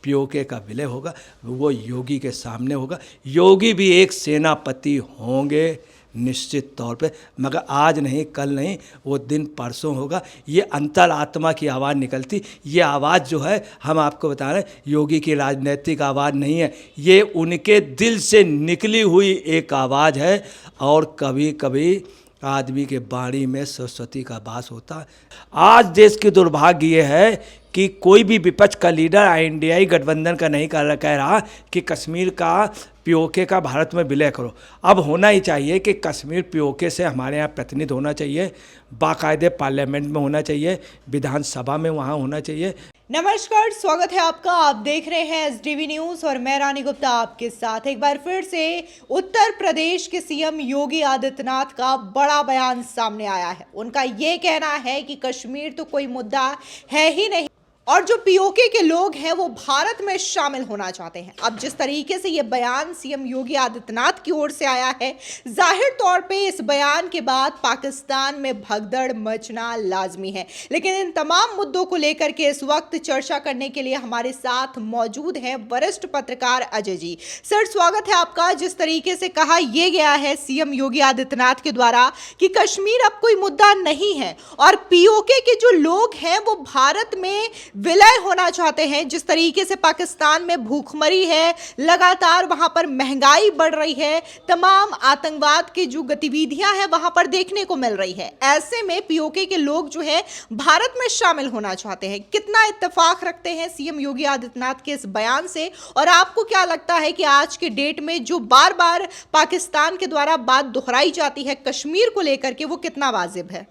PoK का विलय होगा, वो योगी के सामने होगा। योगी भी एक सेनापति होंगे निश्चित तौर पे, मगर आज नहीं, कल नहीं, वो दिन परसों होगा। ये अंतरात्मा की आवाज़ निकलती, ये आवाज़ जो है हम आपको बता रहे हैं, योगी की राजनीतिक आवाज़ नहीं है, ये उनके दिल से निकली हुई एक आवाज़ है। और कभी कभी आदमी के वाणी में सरस्वती का वास होता है। आज देश की दुर्भाग्य ये है कि कोई भी विपक्ष का लीडर इंडियाई गठबंधन का नहीं कह रहा कि कश्मीर का पीओके का भारत में विलय करो। अब होना ही चाहिए कि कश्मीर पीओके से हमारे यहाँ प्रतिनिधित्व होना चाहिए, बाकायदे पार्लियामेंट में होना चाहिए, विधानसभा में वहाँ होना चाहिए। नमस्कार, स्वागत है आपका। आप देख रहे हैं एसडीवी न्यूज और मैं रानी गुप्ता आपके साथ। एक बार फिर से उत्तर प्रदेश के सीएम योगी आदित्यनाथ का बड़ा बयान सामने आया है। उनका ये कहना है कि कश्मीर तो कोई मुद्दा है ही नहीं और जो पीओके के लोग हैं वो भारत में शामिल होना चाहते हैं। अब जिस तरीके से ये बयान सीएम योगी आदित्यनाथ की ओर से आया है, जाहिर तौर पे इस बयान के बाद पाकिस्तान में भगदड़ मचना लाजमी है। लेकिन इन तमाम मुद्दों को लेकर के इस वक्त चर्चा करने के लिए हमारे साथ मौजूद हैं वरिष्ठ पत्रकार अजय जी। सर, स्वागत है आपका। जिस तरीके से कहा यह गया है सीएम योगी आदित्यनाथ के द्वारा कि कश्मीर अब कोई मुद्दा नहीं है और पीओके के जो लोग हैं वो भारत में विलय होना चाहते हैं। जिस तरीके से पाकिस्तान में भूखमरी है, लगातार वहां पर महंगाई बढ़ रही है, तमाम आतंकवाद की जो गतिविधियां हैं वहां पर देखने को मिल रही है, ऐसे में पीओके के लोग जो है भारत में शामिल होना चाहते हैं। कितना इत्तेफाक रखते हैं सीएम योगी आदित्यनाथ के इस बयान से, और आपको क्या लगता है कि आज के डेट में जो बार बार पाकिस्तान के द्वारा बात दोहराई जाती है कश्मीर को लेकर के, वो कितना वाजिब है?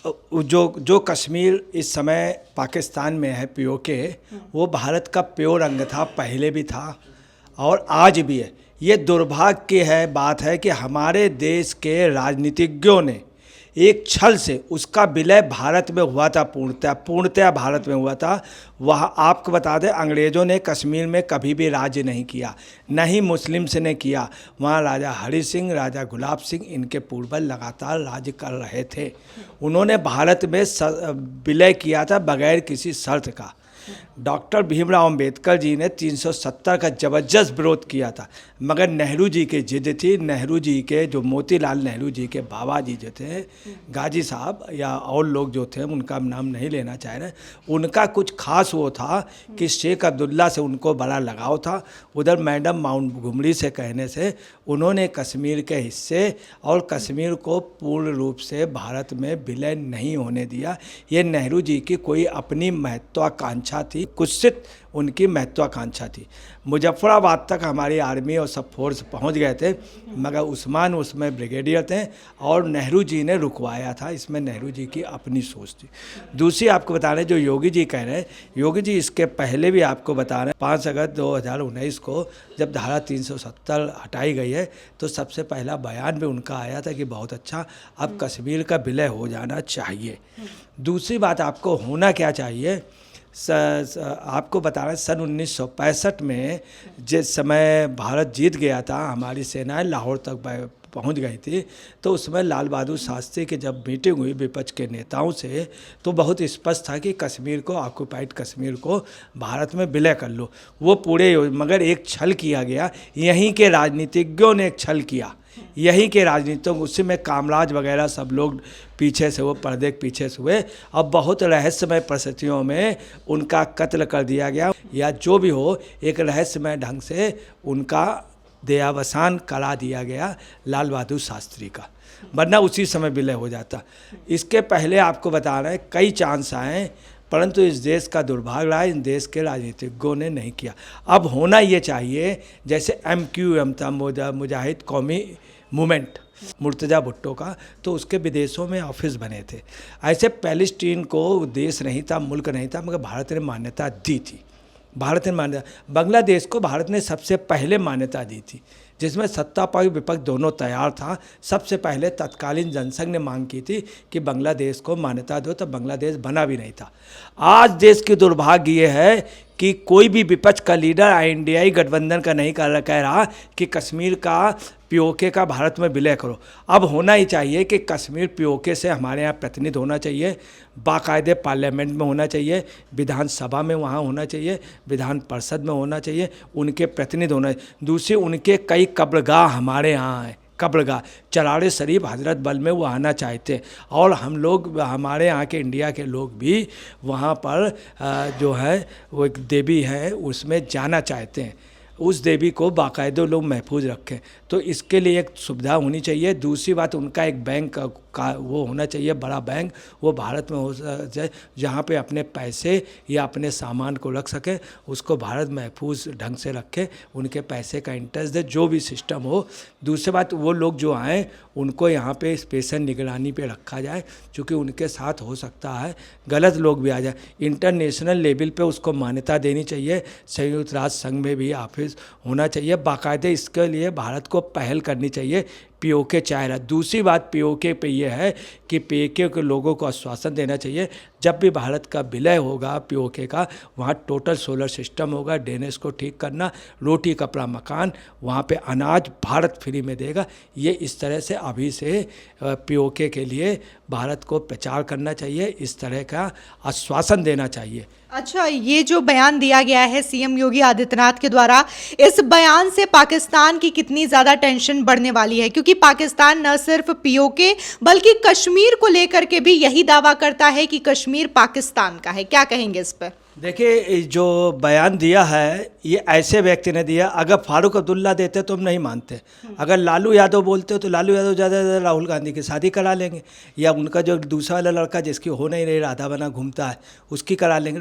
जो कश्मीर इस समय पाकिस्तान में है पीओके, वो भारत का प्योर अंग था, पहले भी था और आज भी है। ये दुर्भाग्य है बात है कि हमारे देश के राजनीतिज्ञों ने एक छल से उसका विलय भारत में हुआ था, पूर्णतया भारत में हुआ था। वह आपको बता दें, अंग्रेज़ों ने कश्मीर में कभी भी राज्य नहीं किया, न ही मुस्लिम्स ने किया। वहाँ राजा हरि सिंह, राजा गुलाब सिंह, इनके पूर्वज लगातार राज्य कर रहे थे। उन्होंने भारत में विलय किया था बगैर किसी शर्त का। डॉक्टर भीमराव अंबेडकर जी ने 370 का ज़बरदस्त विरोध किया था, मगर नेहरू जी की जिद थी। नेहरू जी के जो मोतीलाल नेहरू जी के बाबा जी जो थे, गाजी साहब या और लोग जो थे, उनका नाम नहीं लेना चाह रहे, उनका कुछ खास वो था कि शेख अब्दुल्ला से उनको बड़ा लगाव था। उधर मैडम माउंट घुमरी से कहने से उन्होंने कश्मीर के हिस्से और कश्मीर को पूर्ण रूप से भारत में विलय नहीं होने दिया। ये नेहरू जी की कोई अपनी महत्वाकांक्षा थी, कुत्सित उनकी महत्वाकांक्षा थी। मुजफ्फराबाद तक हमारी आर्मी और सब फोर्स पहुंच गए थे, मगर उस्मान उसमें ब्रिगेडियर थे और नेहरू जी ने रुकवाया था। इसमें नेहरू जी की अपनी सोच थी। दूसरी आपको बता रहे हैं जो योगी जी कह रहे हैं, योगी जी इसके पहले भी आपको बता रहे हैं 5 अगस्त 2019 को जब धारा 370 हटाई गई है, तो सबसे पहला बयान भी उनका आया था कि बहुत अच्छा, अब कश्मीर का विलय हो जाना चाहिए। दूसरी बात आपको होना क्या चाहिए, आपको बता रहे हैं सन 1965 में जिस समय भारत जीत गया था, हमारी सेनाएं लाहौर तक पहुंच गई थी, तो उसमें लाल बहादुर शास्त्री की जब मीटिंग हुई विपक्ष के नेताओं से, तो बहुत स्पष्ट था कि कश्मीर को, ऑक्यूपाइड कश्मीर को भारत में विलय कर लो। वो पूरे, मगर एक छल किया गया, यहीं के राजनीतिज्ञों ने एक छल किया, यहीं के राजनीतियों, उसी में कामराज वगैरह सब लोग पीछे से, वो पर्दे के पीछे से हुए और बहुत रहस्यमय परिस्थितियों में उनका कत्ल कर दिया गया, या जो भी हो एक रहस्यमय ढंग से उनका देहावसान करा दिया गया लाल बहादुर शास्त्री का, वरना उसी समय विलय हो जाता। इसके पहले आपको बता रहे हैं कई चांस आए, परंतु इस देश का दुर्भाग्य रहा, इन देश के राजनीतिज्ञों ने नहीं किया। अब होना ये चाहिए, जैसे MQM था, मुजाहिद कौमी मूवमेंट, मुर्तज़ा भुट्टो का, तो उसके विदेशों में ऑफिस बने थे। ऐसे पैलेस्टीन को देश नहीं था, मुल्क नहीं था, मगर भारत ने मान्यता दी थी। भारत ने मान्यता, बांग्लादेश को भारत ने सबसे पहले मान्यता दी थी, जिसमें सत्ता पक्ष विपक्ष दोनों तैयार था। सबसे पहले तत्कालीन जनसंघ ने मांग की थी कि बांग्लादेश को मान्यता दो, तब बांग्लादेश बना भी नहीं था। आज देश की दुर्भाग्य ये है कि कोई भी विपक्ष का लीडर इंडियाई गठबंधन का नहीं कह रहा कि कश्मीर का पीओके का भारत में विलय करो। अब होना ही चाहिए कि कश्मीर पीओके से हमारे यहाँ प्रतिनिधि होना चाहिए, बाकायदे पार्लियामेंट में होना चाहिए, विधानसभा में वहाँ होना चाहिए, विधान परिषद में होना चाहिए, उनके प्रतिनिधि होना चाहिए। दूसरी, उनके कई कब्रगाह हमारे यहाँ हैं, कब्रगाह चराड़े शरीफ हजरत बल में वो आना चाहते, और हम लोग हमारे यहाँ के इंडिया के लोग भी वहाँ पर जो है वो एक देवी है उसमें जाना चाहते हैं। उस देवी को बाकायदे लोग महफूज रखें, तो इसके लिए एक सुविधा होनी चाहिए। दूसरी बात, उनका एक बैंक का वो होना चाहिए, बड़ा बैंक वो भारत में हो जाए, जहाँ पे अपने पैसे या अपने सामान को रख सके, उसको भारत महफूज ढंग से रखे, उनके पैसे का इंटरेस्ट दे, जो भी सिस्टम हो। दूसरी बात, वो लोग जो आएँ उनको यहाँ पे स्पेशल निगरानी पे रखा जाए, क्योंकि उनके साथ हो सकता है गलत लोग भी आ जाए। इंटरनेशनल लेवल पे उसको मान्यता देनी चाहिए, संयुक्त राष्ट्र संघ में भी ऑफिस होना चाहिए बाकायदे। इसके लिए भारत को पहल करनी चाहिए, पीओके चाह रहा। दूसरी बात पीओके पे ये है कि पीओके के लोगों को आश्वासन देना चाहिए, जब भी भारत का विलय होगा पीओके का, वहाँ टोटल सोलर सिस्टम होगा, ड्रेनेज को ठीक करना, रोटी कपड़ा मकान, वहाँ पे अनाज भारत फ्री में देगा। ये इस तरह से अभी से पीओके के लिए भारत को प्रचार करना चाहिए, इस तरह का आश्वासन देना चाहिए। अच्छा, ये जो बयान दिया गया है सीएम योगी आदित्यनाथ के द्वारा, इस बयान से पाकिस्तान की कितनी ज़्यादा टेंशन बढ़ने वाली है? क्योंकि पाकिस्तान न सिर्फ पीओके बल्कि कश्मीर को लेकर के भी यही दावा करता है कि कश्मीर पाकिस्तान का है। क्या कहेंगे इस पर? देखिए, जो बयान दिया है ये ऐसे व्यक्ति ने दिया, अगर फारूक अब्दुल्ला देते तो हम नहीं मानते, अगर लालू यादव बोलते तो लालू यादव ज़्यादा राहुल गांधी की शादी करा लेंगे, या उनका जो दूसरा वाला लड़का जिसकी हो नहीं रही राधा बना घूमता है उसकी करा लेंगे।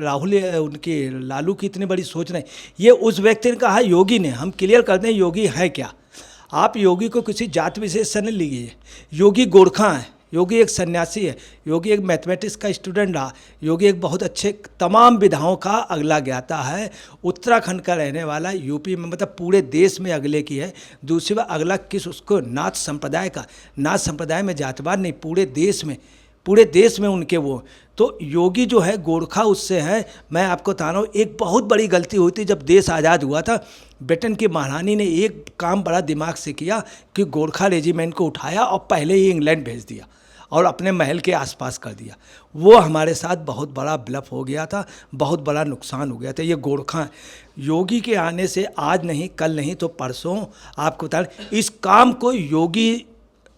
लालू की इतनी बड़ी सोच नहीं। ये उस व्यक्ति ने कहा, योगी ने, हम क्लियर कर दें योगी है क्या। आप योगी को किसी जात विशेष से नहीं लीजिए, योगी गोरखा है, योगी एक सन्यासी है, योगी एक मैथमेटिक्स का स्टूडेंट रहा, योगी एक बहुत अच्छे तमाम विधाओं का अगला ज्ञाता है, उत्तराखंड का रहने वाला, यूपी में मतलब पूरे देश में अगले की है। दूसरी बात, अगला किस उसको नाथ संप्रदाय का, नाथ संप्रदाय में जातवाद नहीं, पूरे देश में उनके वो। तो योगी जो है गोरखा उससे है। मैं आपको बता रहा हूँ, एक बहुत बड़ी गलती हुई थी जब देश आज़ाद हुआ था, ब्रिटेन की महारानी ने एक काम बड़ा दिमाग से किया कि गोरखा रेजिमेंट को उठाया और पहले ही इंग्लैंड भेज दिया और अपने महल के आसपास कर दिया। वो हमारे साथ बहुत बड़ा ब्लफ हो गया था, बहुत बड़ा नुकसान हो गया था। ये गोरखा है। योगी के आने से आज नहीं, कल नहीं तो परसों आपको बता रहे, इस काम को योगी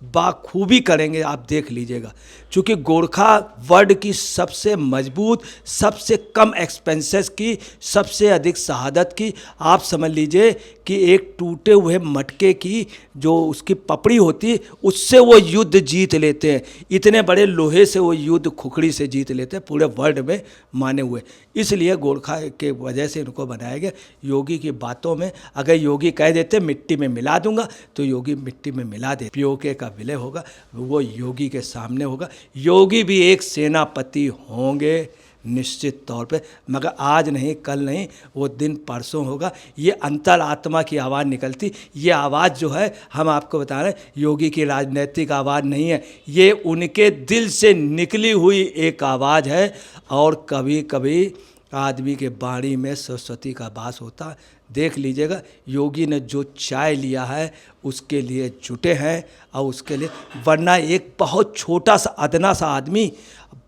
बाखूबी करेंगे, आप देख लीजिएगा। चूँकि गोरखा वर्ल्ड की सबसे मजबूत, सबसे कम एक्सपेंसेस की, सबसे अधिक शहादत की, आप समझ लीजिए कि एक टूटे हुए मटके की जो उसकी पपड़ी होती उससे वो युद्ध जीत लेते हैं। इतने बड़े लोहे से वो युद्ध खुखड़ी से जीत लेते हैं, पूरे वर्ल्ड में माने हुए। इसलिए गोरखा के वजह से इनको बनाया गया। योगी की बातों में अगर योगी कह देते मिट्टी में मिला दूंगा, तो योगी मिट्टी में मिला दे। पीओके का विलय होगा वो योगी के सामने होगा। योगी भी एक सेनापति होंगे निश्चित तौर पे, मगर आज नहीं, कल नहीं, वो दिन परसों होगा। ये अंतरात्मा की आवाज़ निकलती, ये आवाज़ जो है हम आपको बता रहे हैं, योगी की राजनीतिक आवाज़ नहीं है, ये उनके दिल से निकली हुई एक आवाज़ है। और कभी कभी आदमी के बाणी में सरस्वती का वास होता। देख लीजिएगा, योगी ने जो चाय लिया है उसके लिए जुटे हैं, और उसके लिए, वरना एक बहुत छोटा सा अदना सा आदमी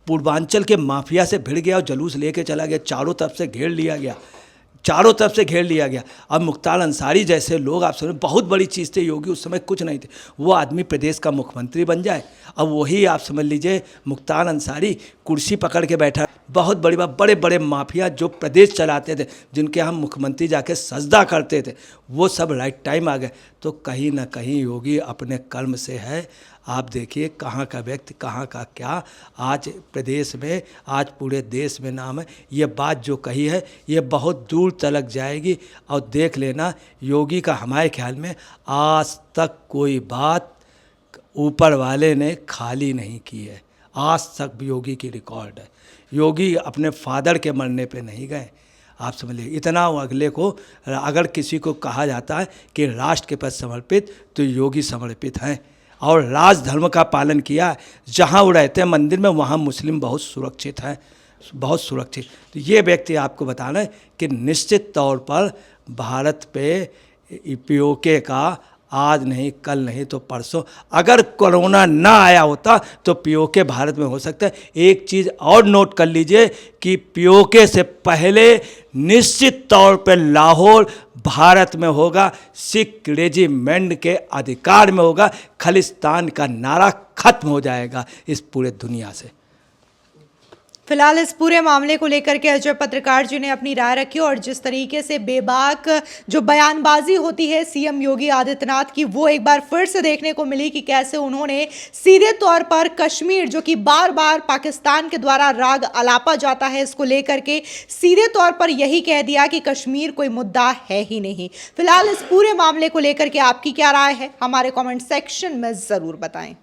पूर्वांचल के माफिया से भिड़ गया और जुलूस लेके चला गया, चारों तरफ से घेर लिया गया, चारों तरफ से घेर लिया गया। अब मुख्तार अंसारी जैसे लोग, आप समझ, बहुत बड़ी चीज़ थे। योगी उस समय कुछ नहीं थे, वो आदमी प्रदेश का मुख्यमंत्री बन जाए। अब वही आप समझ लीजिए मुख्तार अंसारी कुर्सी पकड़ के बैठा, बहुत बड़ी बात। बड़े बड़े माफिया जो प्रदेश चलाते थे, जिनके हम मुख्यमंत्री जाके सजदा करते थे, वो सब राइट टाइम आ गए। तो कहीं ना कहीं योगी अपने कर्म से है। आप देखिए कहाँ का व्यक्ति, कहाँ का क्या, आज प्रदेश में, आज पूरे देश में नाम है। ये बात जो कही है ये बहुत दूर तलक जाएगी। और देख लेना, योगी का हमारे ख्याल में आज तक कोई बात ऊपर वाले ने खाली नहीं की है। आज तक योगी की रिकॉर्ड है। योगी अपने फादर के मरने पे नहीं गए, आप समझ लीजिए। इतना अगले को, अगर किसी को कहा जाता है कि राष्ट्र के प्रति समर्पित, तो योगी समर्पित हैं और राज धर्म का पालन किया। जहाँ वो रहते हैं मंदिर में, वहाँ मुस्लिम बहुत सुरक्षित हैं। बहुत सुरक्षित। तो ये व्यक्ति आपको बताना है कि निश्चित तौर पर भारत पे पीओके का आज नहीं, कल नहीं तो परसों, अगर कोरोना ना आया होता तो पीओके भारत में हो सकता है। एक चीज़ और नोट कर लीजिए कि पीओके से पहले निश्चित तौर पर लाहौर भारत में होगा, सिख रेजिमेंट के अधिकार में होगा, खालिस्तान का नारा खत्म हो जाएगा इस पूरे दुनिया से। फिलहाल इस पूरे मामले को लेकर के अजय पत्रकार जी ने अपनी राय रखी और जिस तरीके से बेबाक जो बयानबाजी होती है सीएम योगी आदित्यनाथ की, वो एक बार फिर से देखने को मिली कि कैसे उन्होंने सीधे तौर पर कश्मीर, जो कि बार बार पाकिस्तान के द्वारा राग अलापा जाता है, इसको लेकर के सीधे तौर पर यही कह दिया कि कश्मीर कोई मुद्दा है ही नहीं। फिलहाल इस पूरे मामले को लेकर के आपकी क्या राय है, हमारे कॉमेंट सेक्शन में ज़रूर बताएं।